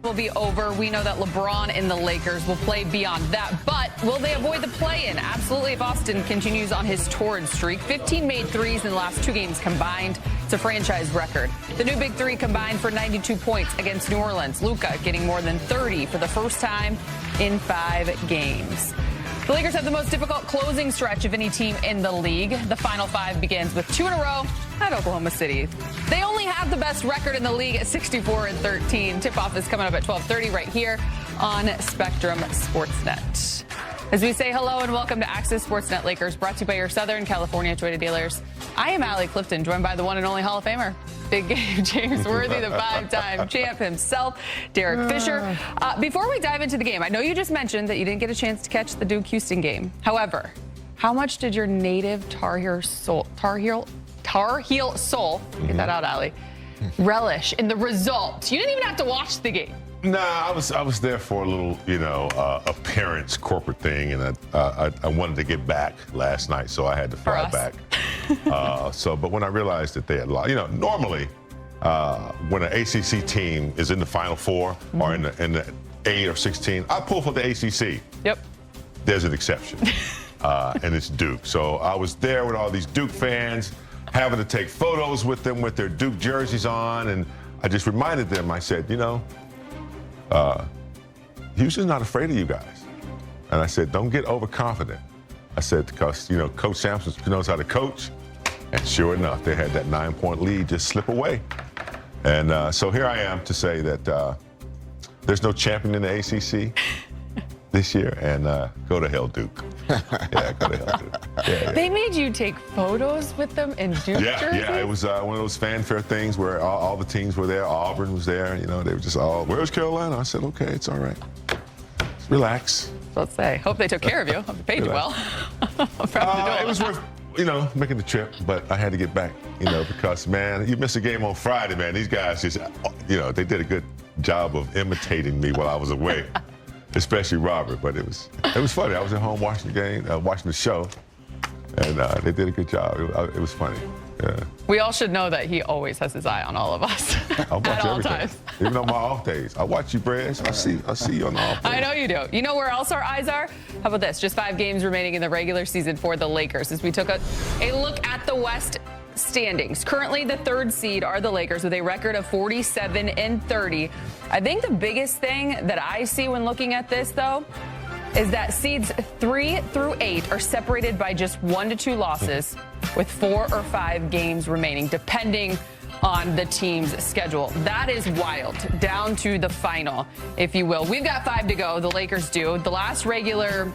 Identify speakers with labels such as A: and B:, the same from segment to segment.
A: Will be over. We know that LeBron and the Lakers will play beyond that, but will they avoid the play-in? Absolutely, if Austin continues on his torrid streak. 15 made threes in the last 2 games combined. It's a franchise record. The new Big Three combined for 92 points against New Orleans. Luka getting more than 30 for the first time in 5 games. The Lakers have the most difficult closing stretch of any team in the league. The final 5 begins with 2 in a row at Oklahoma City. They only have the best record in the league at 64-13. Tip-off is coming up at 12:30 right here on Spectrum Sportsnet. As we say hello and welcome to Access Sportsnet Lakers, brought to you by your Southern California Toyota dealers. I am Allie Clifton, joined by the one and only Hall of Famer, Big Game James Worthy, the 5-time champ himself, Derek Fisher. Before we dive into the game, I know you just mentioned that you didn't get a chance to catch the Duke-Houston game. However, how much did your native Tar Heel soul, get that out, Allie, relish in the result? You didn't even have to watch the game.
B: Nah, I was there for a little, appearance corporate thing, and I wanted to get back last night, so I had to fly back. But when I realized that they had lost, normally when an ACC team is in the Final Four or in the 8 or 16, I pull for the ACC.
A: Yep.
B: There's an exception, and it's Duke. So I was there with all these Duke fans, having to take photos with them with their Duke jerseys on, and I just reminded them. I said, Houston's not afraid of you guys. And I said, don't get overconfident. I said, because, Coach Sampson knows how to coach. And sure enough, they had that 9-point lead just slip away. And so here I am to say that there's no champion in the ACC this year. And go to hell, Duke. Yeah, go to hell, Duke. Yeah.
A: They made you take photos with them in Duke jerseys?
B: Yeah, it was one of those fanfare things where all the teams were there. Auburn was there. They were just all, where's Carolina? I said, okay, it's all right. Relax.
A: Let's say. Hope they took care of you. Hope they paid you well.
B: It was worth, making the trip, but I had to get back, because, man, you miss a game on Friday, man. These guys just, they did a good job of imitating me while I was away, especially Robert. But it was funny. I was at home watching the game, watching the show, and they did a good job. It was funny. Yeah.
A: We all should know that he always has his eye on all of us
B: I watch
A: at all
B: everything.
A: times.
B: Even on my off days. I watch you, Brez. I see you on the off days.
A: I know you do. You know where else our eyes are? How about this? Just 5 games remaining in the regular season for the Lakers as we took a look at the West standings. Currently, the 3rd seed are the Lakers with a record of 47-30. I think the biggest thing that I see when looking at this, though, is that seeds 3 through 8 are separated by just 1 to 2 losses with 4 or 5 games remaining, depending on the team's schedule. That is wild, down to the final, if you will. We've got 5 to go, the Lakers do. The last regular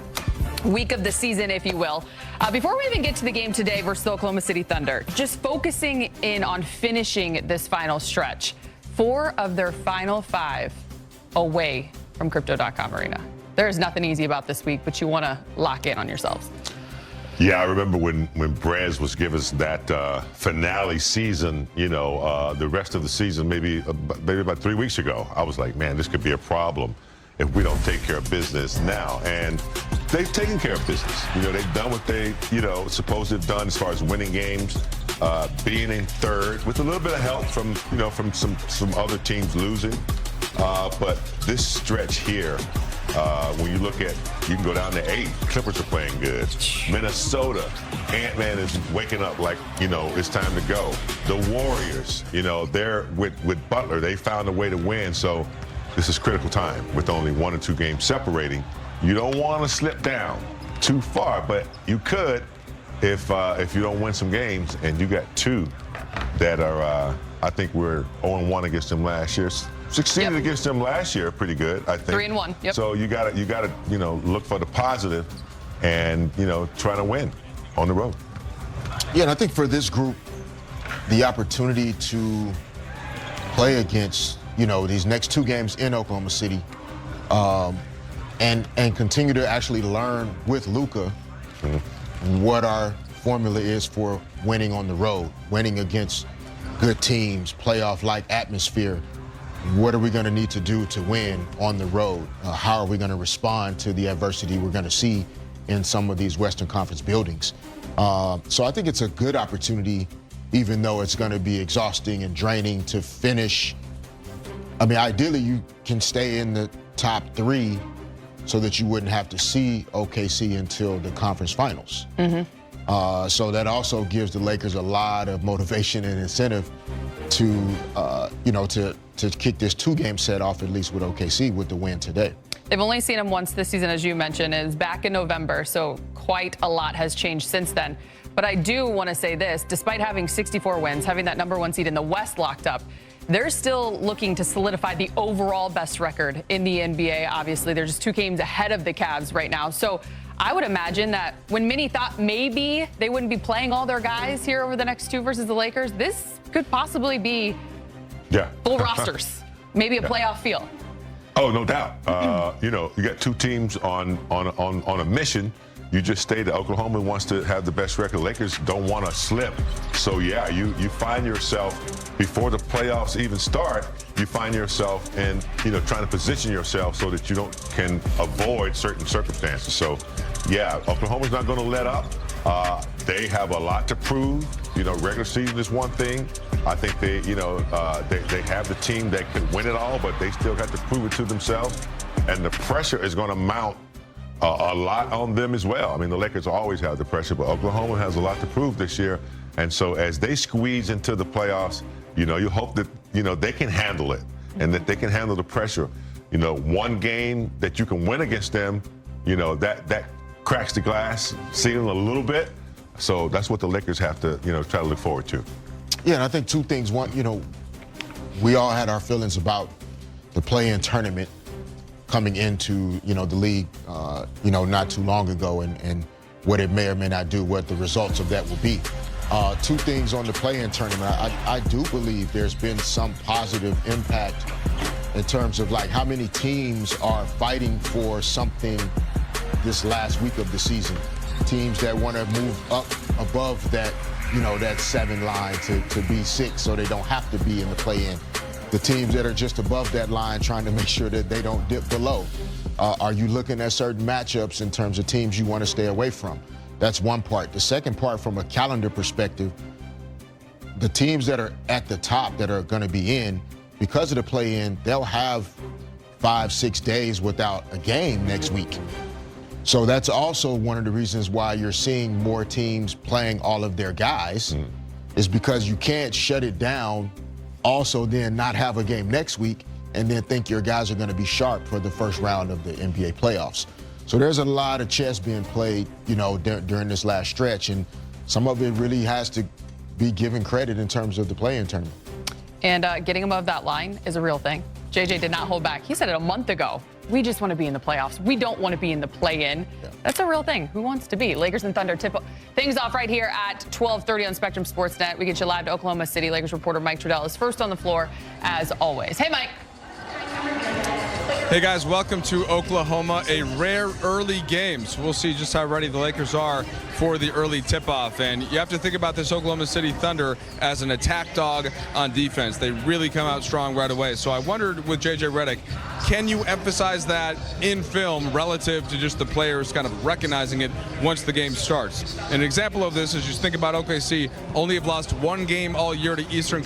A: week of the season, if you will. Before we even get to the game today versus the Oklahoma City Thunder, just focusing in on finishing this final stretch. 4 of their final 5 away from Crypto.com Arena. There is nothing easy about this week, but you want to lock in on yourselves.
B: Yeah, I remember when Brez was giving us that finale season, the rest of the season, maybe about 3 weeks ago. I was like, man, this could be a problem if we don't take care of business now. And they've taken care of business. They've done what they, supposed to have done as far as winning games, being in 3rd with a little bit of help from some other teams losing. But this stretch here, when you look at, you can go down to 8. Clippers are playing good. Minnesota, Ant-Man is waking up like, it's time to go. The Warriors, they're with Butler. They found a way to win. So this is critical time with only 1 or 2 games separating. You don't want to slip down too far, but you could if you don't win some games. And you got 2 that are, I think we're 0-1 against them last year. Succeeded against them last year pretty good, I think.
A: 3-1. Yep.
B: So you gotta look for the positive and try to win on the road.
C: Yeah, and I think for this group, the opportunity to play against these next 2 games in Oklahoma City, and continue to actually learn with Luka what our formula is for winning on the road, winning against good teams, playoff-like atmosphere. What are we going to need to do to win on the road? How are we going to respond to the adversity we're going to see in some of these Western Conference buildings? So I think it's a good opportunity, even though it's going to be exhausting and draining, to finish I mean, ideally you can stay in the top 3 so that you wouldn't have to see OKC until the conference finals. So that also gives the Lakers a lot of motivation and incentive to, to kick this 2-game set off at least with OKC with the win today.
A: They've only seen him once this season, as you mentioned, and it's back in November, so quite a lot has changed since then. But I do want to say this, despite having 64 wins, having that #1 seed in the West locked up, they're still looking to solidify the overall best record in the NBA. Obviously, they're just 2 games ahead of the Cavs right now. So I would imagine that when many thought maybe they wouldn't be playing all their guys here over the next 2 versus the Lakers, this could possibly be full rosters, maybe a playoff feel.
B: Oh, no doubt. You got 2 teams on a mission. You just stated Oklahoma wants to have the best record. Lakers don't want to slip. So, yeah, you find yourself, before the playoffs even start, you find yourself in, trying to position yourself so that you can avoid certain circumstances. So, yeah, Oklahoma's not going to let up. They have a lot to prove. Regular season is one thing. I think they have the team that can win it all, but they still got to prove it to themselves. And the pressure is going to mount a lot on them as well. I mean, the Lakers always have the pressure, but Oklahoma has a lot to prove this year. And so as they squeeze into the playoffs, you hope that, they can handle it and that they can handle the pressure. One game that you can win against them, that cracks the glass ceiling a little bit. So that's what the Lakers have to, try to look forward to.
C: Yeah, and I think 2 things. One, we all had our feelings about the play-in tournament coming into, the league, not too long ago and what it may or may not do, what the results of that will be. 2 things on the play-in tournament. I do believe there's been some positive impact in terms of like how many teams are fighting for something this last week of the season. Teams that want to move up above that, that 7 line to be 6 so they don't have to be in the play-in. The teams that are just above that line trying to make sure that they don't dip below. Are you looking at certain matchups in terms of teams you want to stay away from? That's one part. The second part, from a calendar perspective, the teams that are at the top that are going to be in, because of the play-in, they'll have 5-6 days without a game next week. So that's also one of the reasons why you're seeing more teams playing all of their guys, is because you can't shut it down, also then not have a game next week, and then think your guys are going to be sharp for the first round of the NBA playoffs. So there's a lot of chess being played, during this last stretch, and some of it really has to be given credit in terms of the play-in tournament.
A: And getting above that line is a real thing. JJ did not hold back. He said it a month ago. We just want to be in the playoffs. We don't want to be in the play-in. Yeah. That's a real thing. Who wants to be? Lakers and Thunder tip things off right here at 12:30 on Spectrum Sportsnet. We get you live to Oklahoma City. Lakers reporter Mike Trudell is first on the floor, as always. Hey, Mike.
D: Hey guys, welcome to Oklahoma, a rare early game. So we'll see just how ready the Lakers are for the early tip-off. And you have to think about this Oklahoma City Thunder as an attack dog on defense. They really come out strong right away. So I wondered with JJ Redick, can you emphasize that in film relative to just the players kind of recognizing it once the game starts? An example of this is just think about OKC only have lost 1 game all year to Eastern.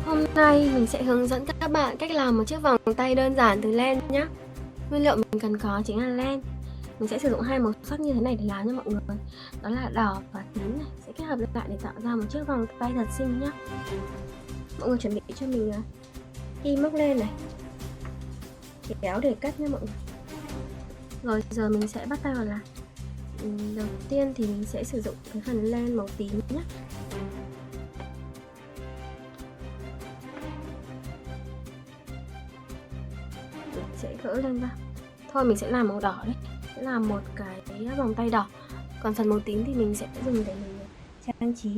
E: Hôm nay mình sẽ hướng dẫn các bạn cách làm một chiếc vòng tay đơn giản từ len nhé. Nguyên liệu mình cần có chính là len. Mình sẽ sử dụng 2 màu sắc như thế này để làm cho mọi người. Đó là đỏ và tím này. Sẽ kết hợp lại để tạo ra một chiếc vòng tay thật xinh nhé. Mọi người chuẩn bị cho mình kim móc len này, kéo để cắt nhé mọi người. Rồi giờ mình sẽ bắt tay vào làm. Đầu tiên thì mình sẽ sử dụng cái phần len màu tím nhé. Sẽ gỡ lên ra. Thôi mình sẽ làm màu đỏ đấy. Sẽ làm một cái vòng tay đỏ. Còn phần màu tím thì mình sẽ dùng để mình trang trí.